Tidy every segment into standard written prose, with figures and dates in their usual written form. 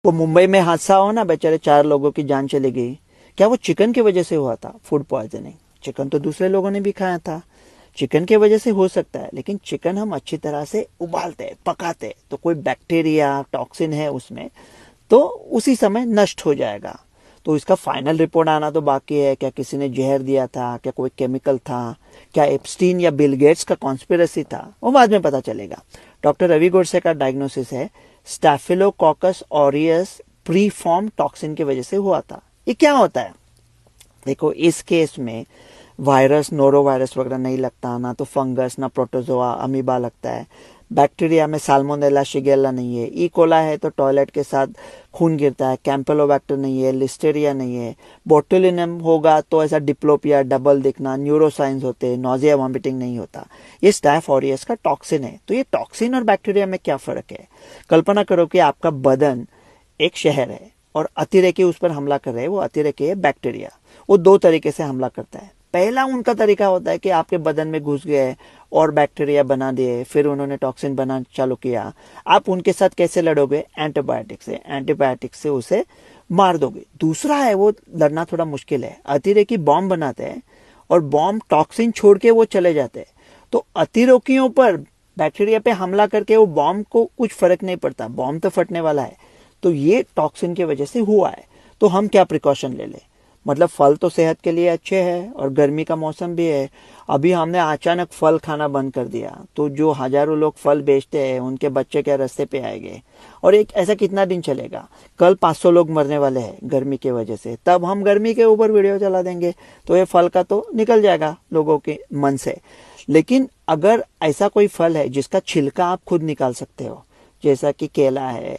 वो मुंबई में हादसा हो ना, बेचारे 4 लोगों की जान चली गई, क्या वो चिकन की वजह से हुआ था? Food poisoning. चिकन तो दूसरे लोगों ने भी खाया था। चिकन की वजह से हो सकता है, लेकिन चिकन हम अच्छी तरह से उबालते पकाते तो कोई बैक्टीरिया टॉक्सिन है उसमें, तो उसी समय नष्ट हो जाएगा। तो इसका फाइनल रिपोर्ट आना तो बाकी है। क्या किसी ने जहर दिया था, क्या कोई केमिकल था, क्या एप्स्टीन या बिल गेट्स का कॉन्स्पिरेसी था, वो बाद में पता चलेगा। डॉक्टर रवि गोडसे का डायग्नोसिस है स्टैफिलोकोकस ऑरियस प्रीफॉर्म टॉक्सिन की वजह से हुआ था। ये क्या होता है? देखो, इस केस में वायरस नोरो वायरस वगैरह नहीं लगता, ना तो फंगस, ना प्रोटोजोआ, अमीबा लगता है। बैक्टीरिया में साल्मोनेला शिगेला नहीं है। ई कोला है तो टॉयलेट के साथ खून गिरता है। कैंपेलोबैक्टर नहीं है। लिस्टेरिया नहीं है। बोटुलिनम होगा तो ऐसा डिप्लोपिया, डबल दिखना, न्यूरोसाइंस होते, नोजिया, वॉमिटिंग नहीं होता। ये स्टैफ ऑरियस का टॉक्सिन है। तो ये टॉक्सिन और बैक्टीरिया में क्या फर्क है? कल्पना करो कि आपका बदन एक शहर है और अतिरेकी उस पर हमला कर रहे हैं। वो अतिरेकी है बैक्टीरिया। वो 2 तरीके से हमला करता है। पहला उनका तरीका होता है कि आपके बदन में घुस गए और बैक्टीरिया बना दिए, फिर उन्होंने टॉक्सिन बनाना चालू किया। आप उनके साथ कैसे लड़ोगे? एंटीबायोटिक से। एंटीबायोटिक से उसे मार दोगे। दूसरा है, वो लड़ना थोड़ा मुश्किल है। अतिरेकी बॉम्ब बनाते हैं और बॉम्ब टॉक्सिन छोड़ के वो चले जाते हैं। तो अतिरेकियों पर बैक्टीरिया पे हमला करके वो बॉम्ब को कुछ फर्क नहीं पड़ता, बॉम्ब तो फटने वाला है। तो ये टॉक्सिन की वजह से हुआ है। तो हम क्या प्रिकॉशन ले लें? मतलब फल तो सेहत के लिए अच्छे हैं और गर्मी का मौसम भी है। अभी हमने अचानक फल खाना बंद कर दिया तो जो हजारों लोग फल बेचते हैं उनके बच्चे क्या रास्ते पे आएंगे? और एक ऐसा कितना दिन चलेगा? कल 500 लोग मरने वाले हैं गर्मी की वजह से, तब हम गर्मी के ऊपर वीडियो चला देंगे तो ये फल का तो निकल जाएगा लोगों के मन से। लेकिन अगर ऐसा कोई फल है जिसका छिलका आप खुद निकाल सकते हो, जैसा कि केला है,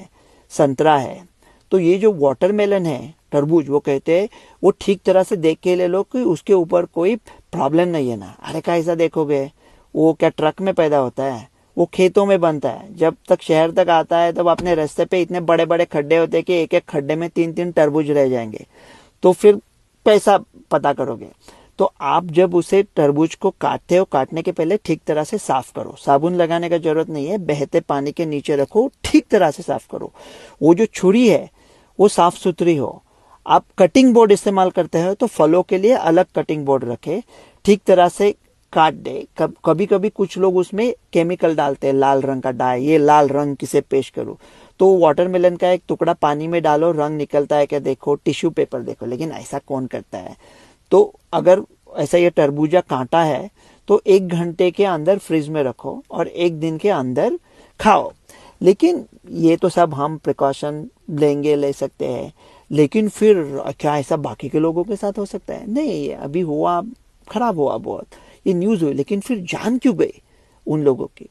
संतरा है, तो ये जो वाटरमेलन है, तरबूज, वो कहते हैं वो ठीक तरह से देख के ले लो कि उसके ऊपर कोई प्रॉब्लम नहीं है ना। अरे कैसा देखोगे? वो क्या ट्रक में पैदा होता है? वो खेतों में बनता है। जब तक शहर तक आता है तब अपने रास्ते पे इतने बड़े बड़े खड्डे होते हैं कि एक एक खड्डे में 3-3 तरबूज रह जाएंगे। तो फिर पैसा पता करोगे? तो आप जब उसे तरबूज को काटते हो, काटने के पहले ठीक तरह से साफ करो। साबुन लगाने का जरूरत नहीं है, बहते पानी के नीचे रखो, ठीक तरह से साफ करो। वो जो छुरी है वो साफ सुथरी हो। आप कटिंग बोर्ड इस्तेमाल करते हो तो फलों के लिए अलग कटिंग बोर्ड रखे, ठीक तरह से काट दे। कभी कभी कुछ लोग उसमें केमिकल डालते हैं, लाल रंग का डाई, ये लाल रंग किसे पेश करूं? तो वाटरमेलन का एक टुकड़ा पानी में डालो, रंग निकलता है क्या देखो, टिश्यू पेपर देखो। लेकिन ऐसा कौन करता है? तो अगर ऐसा ये तरबूजा कांटा है तो 1 घंटे के अंदर फ्रिज में रखो और 1 दिन के अंदर खाओ। लेकिन ये तो सब हम प्रिकॉशन लेंगे, ले सकते हैं। लेकिन फिर क्या ऐसा बाकी के लोगों के साथ हो सकता है? नहीं, अभी हुआ, खराब हुआ बहुत, ये न्यूज हुई, लेकिन फिर जान क्यों गई उन लोगों की?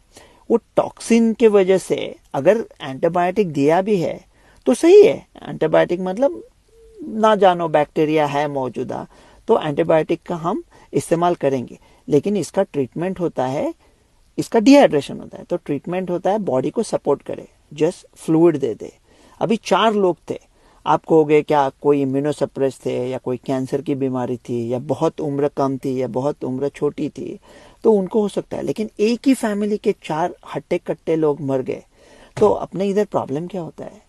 वो टॉक्सिन के वजह से। अगर एंटीबायोटिक दिया भी है तो सही है। एंटीबायोटिक मतलब ना जानो बैक्टीरिया है मौजूदा, तो एंटीबायोटिक का हम इस्तेमाल करेंगे। लेकिन इसका ट्रीटमेंट होता है, इसका डिहाइड्रेशन होता है, तो ट्रीटमेंट होता है बॉडी को सपोर्ट करे, जस्ट फ्लूइड दे दे। अभी 4 लोग थे। आप कहोगे क्या कोई इम्यूनोसप्रेस थे, या कोई कैंसर की बीमारी थी, या बहुत उम्र कम थी, या बहुत उम्र छोटी थी, तो उनको हो सकता है। लेकिन एक ही फैमिली के 4 हट्टे कट्टे लोग मर गए। तो अपने इधर प्रॉब्लम क्या होता है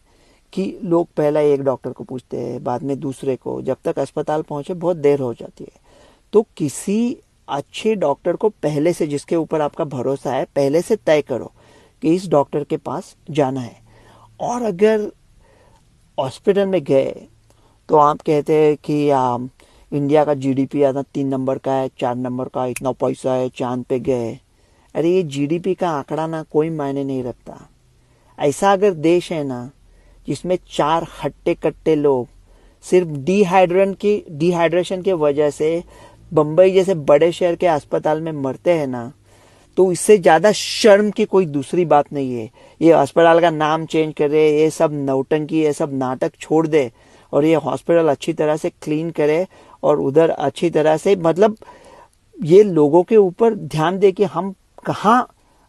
कि लोग पहला एक डॉक्टर को पूछते हैं, बाद में दूसरे को, जब तक अस्पताल पहुंचे बहुत देर हो जाती है। तो किसी अच्छे डॉक्टर को पहले से, जिसके ऊपर आपका भरोसा है, पहले से तय करो कि इस डॉक्टर के पास जाना है। और अगर हॉस्पिटल में गए तो आप कहते हैं कि इंडिया का जीडीपी आता 3 नंबर का है, 4 नंबर का, इतना पैसा है, चांद पे गए। अरे ये जीडीपी का आंकड़ा ना कोई मायने नहीं रखता। ऐसा अगर देश है ना जिसमें 4 हट्टे कट्टे लोग सिर्फ डिहाइड्रेशन की वजह से बंबई जैसे बड़े शहर के अस्पताल में मरते हैं ना, तो इससे ज्यादा शर्म की कोई दूसरी बात नहीं है। ये अस्पताल का नाम चेंज करे, ये सब नौटंकी, ये सब नाटक छोड़ दे और ये हॉस्पिटल अच्छी तरह से क्लीन करे और उधर अच्छी तरह से, मतलब ये लोगों के ऊपर ध्यान दे कि हम कहाँ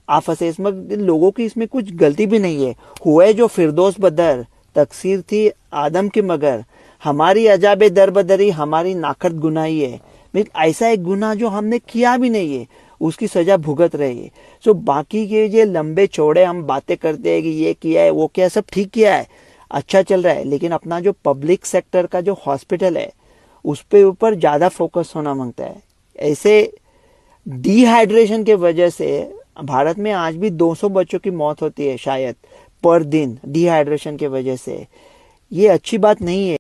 आ फंसे। इसमें लोगों की इसमें कुछ गलती भी नहीं है। हुए जो फिरदौस बदर, तकसीर थी आदम की मगर, हमारी अजाबे दरबदरी, हमारी नाकर्द गुनाही है। ऐसा एक गुनाह जो हमने किया भी नहीं है, उसकी सजा भुगत रही है। सो बाकी के ये लंबे चौड़े हम बातें करते हैं कि ये किया है, वो किया है, सब ठीक किया है। अच्छा चल रहा है, लेकिन अपना जो पब्लिक सेक्टर का जो हॉस्पिटल है उस पे ऊपर ज़्यादा फोकस होना मांगता है। ऐसे डिहाइड्रेशन के वजह से भारत में आज भी 200 बच्चों की मौत होती है शायद पर दिन, डिहाइड्रेशन के वजह से। ये अच्छी बात नहीं है।